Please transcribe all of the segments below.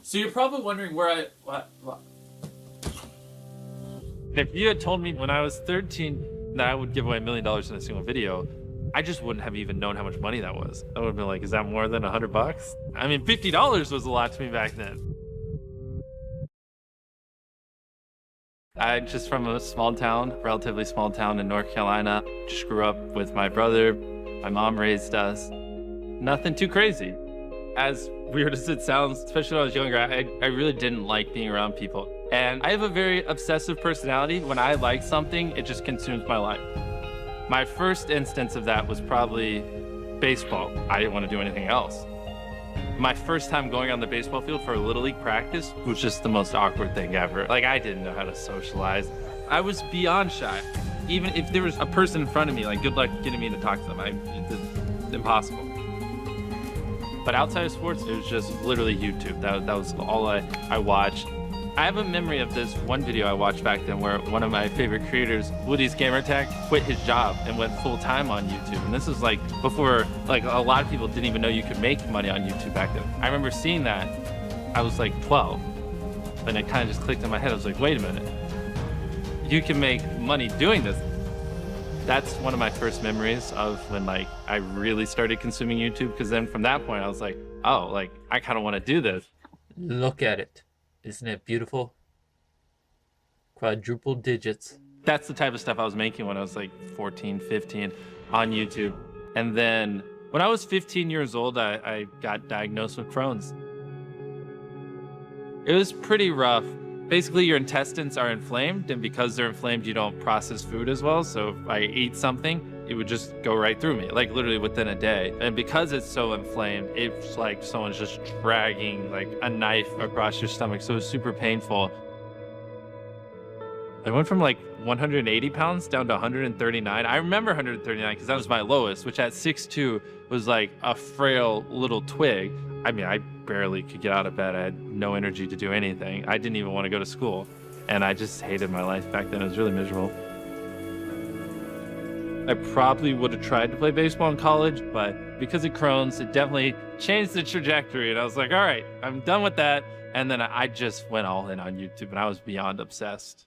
So you're probably wondering where what? If you had told me when I was 13 that I would give away $1 million in a single video, I just wouldn't have even known how much money that was. I would have been like, is that more than $100? I mean, $50 was a lot to me back then. I'm just from a small town, relatively small town in North Carolina. Just grew up with my brother. My mom raised us. Nothing too crazy. As weird as it sounds, especially when I was younger, I really didn't like being around people. And I have a very obsessive personality. When I like something, it just consumes my life. My first instance of that was probably baseball. I didn't want to do anything else. My first time going on the baseball field for a Little League practice was just the most awkward thing ever. Like, I didn't know how to socialize. I was beyond shy. Even if there was a person in front of me, like, good luck getting me to talk to them. It's impossible. But outside of sports, it was just literally YouTube. That was all I watched. I have a memory of this one video I watched back then where one of my favorite creators, Woody's Gamertag, quit his job and went full time on YouTube. And this was like before, like, a lot of people didn't even know you could make money on YouTube back then. I remember seeing that. I was like 12, and it kind of just clicked in my head. I was like, wait a minute, you can make money doing this. That's one of my first memories of when, like, I really started consuming YouTube, because then from that point I was like, oh, like, I kind of want to do this. Look at it. Isn't it beautiful? Quadruple digits. That's the type of stuff I was making when I was like 14, 15 on YouTube. And then when I was 15 years old, I got diagnosed with Crohn's. It was pretty rough. Basically, your intestines are inflamed, and because they're inflamed, you don't process food as well. So if I ate something, it would just go right through me, like literally within a day. And because it's so inflamed, it's like someone's just dragging like a knife across your stomach. So it was super painful. I went from like 180 pounds down to 139. I remember 139 because that was my lowest, which at 6'2" was like a frail little twig. I mean, I barely could get out of bed. I had no energy to do anything. I didn't even want to go to school. And I just hated my life back then. It was really miserable. I probably would have tried to play baseball in college, but because of Crohn's, it definitely changed the trajectory. And I was like, all right, I'm done with that. And then I just went all in on YouTube, and I was beyond obsessed.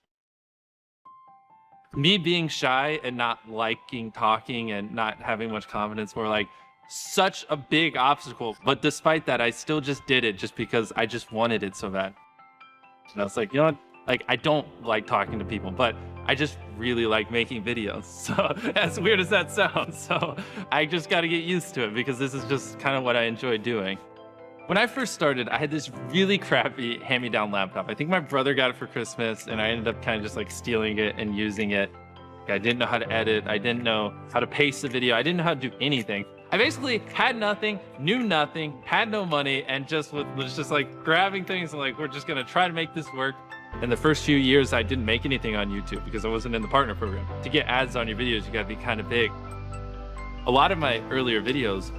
Me being shy and not liking talking and not having much confidence were like such a big obstacle. But despite that, I still just did it just because I just wanted it so bad. And I was like, you know what? Like, I don't like talking to people, but I just really like making videos. So as weird as that sounds, so I just got to get used to it because this is just kind of what I enjoy doing. When I first started, I had this really crappy hand-me-down laptop. I think my brother got it for Christmas, and I ended up kind of just like stealing it and using it. I didn't know how to edit. I didn't know how to paste the video. I didn't know how to do anything. I basically had nothing, knew nothing, had no money, and just was just like grabbing things and like, we're just gonna try to make this work. In the first few years, I didn't make anything on YouTube because I wasn't in the partner program. To get ads on your videos, you gotta be kind of big. A lot of my earlier videos,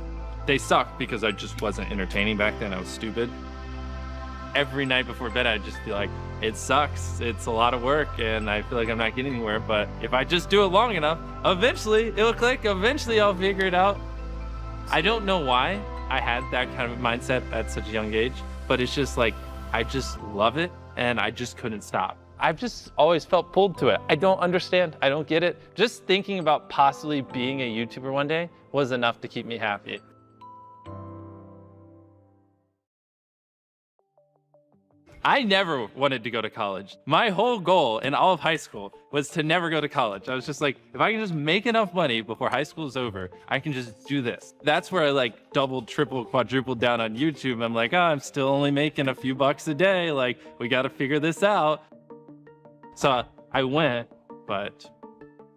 they sucked because I just wasn't entertaining back then. I was stupid. Every night before bed, I'd just be like, it sucks. It's a lot of work and I feel like I'm not getting anywhere. But if I just do it long enough, eventually it'll click. Eventually I'll figure it out. I don't know why I had that kind of mindset at such a young age, but it's just like, I just love it and I just couldn't stop. I've just always felt pulled to it. I don't understand. I don't get it. Just thinking about possibly being a YouTuber one day was enough to keep me happy. I never wanted to go to college. My whole goal in all of high school was to never go to college. I was just like, if I can just make enough money before high school is over, I can just do this. That's where I like doubled, tripled, quadrupled down on YouTube. I'm like, oh, I'm still only making a few bucks a day. Like, we got to figure this out. So I went, but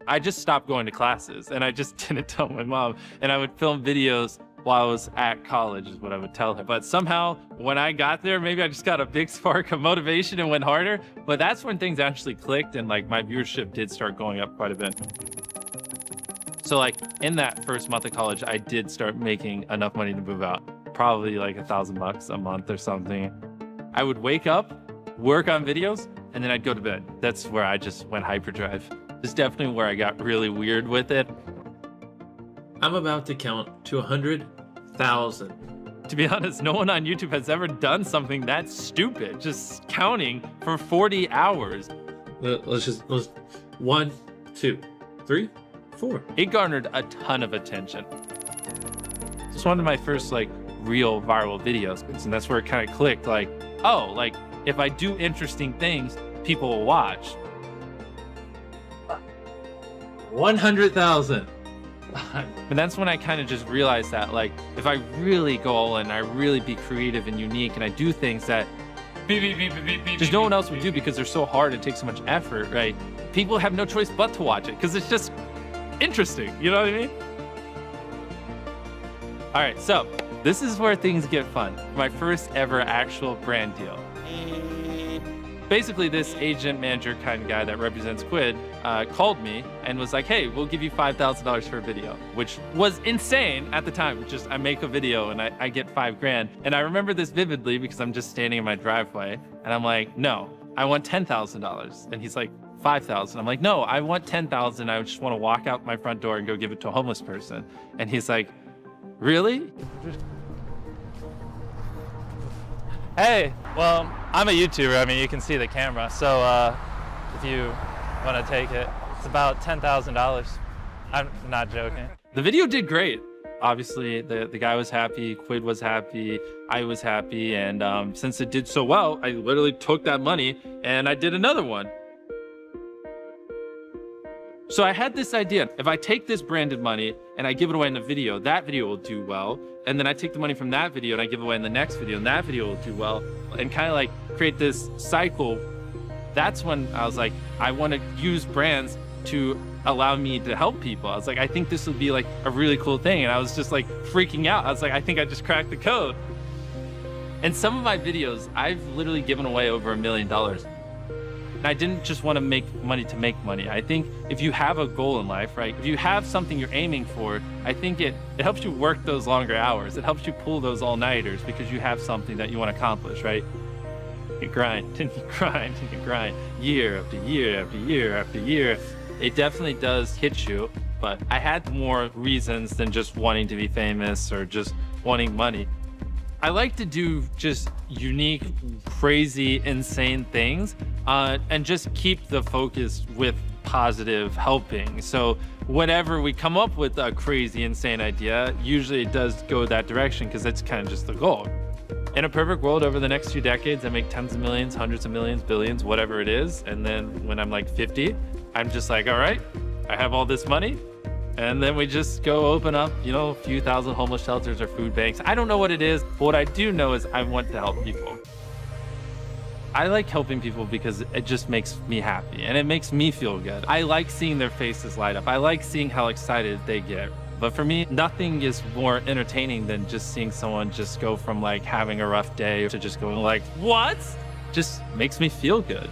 I just stopped going to classes and I just didn't tell my mom. And I would film videos while I was at college is what I would tell her. But somehow when I got there, maybe I just got a big spark of motivation and went harder. But that's when things actually clicked and like my viewership did start going up quite a bit. So like in that first month of college, I did start making enough money to move out. Probably like $1,000 a month or something. I would wake up, work on videos, and then I'd go to bed. That's where I just went hyperdrive. It's definitely where I got really weird with it. I'm about to count to 100,000. To be honest, no one on YouTube has ever done something that stupid, just counting for 40 hours. Let's 1, 2, 3, 4. It garnered a ton of attention. It's one of my first like real viral videos, and that's where it kind of clicked, like, oh, like if I do interesting things, people will watch. 100,000. And that's when I kind of just realized that, like, if I really go all in, I really be creative and unique, and I do things that just no one else would do because they're so hard and take so much effort, right? People have no choice but to watch it because it's just interesting. You know what I mean? All right, so this is where things get fun. My first ever actual brand deal. Basically, this agent manager kind of guy that represents Quid called me and was like, hey, we'll give you $5,000 for a video, which was insane at the time. Just I make a video and I get $5,000. And I remember this vividly because I'm just standing in my driveway and I'm like, no, I want $10,000. And he's like, 5,000. I'm like, no, I want 10,000. I just want to walk out my front door and go give it to a homeless person. And he's like, really? Hey, well, I'm a YouTuber. I mean, you can see the camera. So if you want to take it, it's about $10,000. I'm not joking. The video did great. Obviously, the guy was happy, Quid was happy, I was happy. And since it did so well, I literally took that money and I did another one. So I had this idea, if I take this branded money and I give it away in the video, that video will do well. And then I take the money from that video and I give it away in the next video and that video will do well. And kind of like create this cycle. That's when I was like, I want to use brands to allow me to help people. I was like, I think this would be like a really cool thing. And I was just like freaking out. I was like, I think I just cracked the code. In some of my videos, I've literally given away over $1 million. And I didn't just want to make money. I think if you have a goal in life, right? If you have something you're aiming for, I think it helps you work those longer hours. It helps you pull those all-nighters because you have something that you want to accomplish, right? You grind and you grind and you grind year after year after year after year. It definitely does hit you, but I had more reasons than just wanting to be famous or just wanting money. I like to do just unique, crazy, insane things and just keep the focus with positive helping. So whatever we come up with a crazy, insane idea, usually it does go that direction because that's kind of just the goal. In a perfect world, over the next few decades, I make tens of millions, hundreds of millions, billions, whatever it is. And then when I'm like 50, I'm just like, all right, I have all this money. And then we just go open up, you know, a few thousand homeless shelters or food banks. I don't know what it is, but what I do know is I want to help people. I like helping people because it just makes me happy and it makes me feel good. I like seeing their faces light up. I like seeing how excited they get. But for me, nothing is more entertaining than just seeing someone just go from like having a rough day to just going like, what? Just makes me feel good.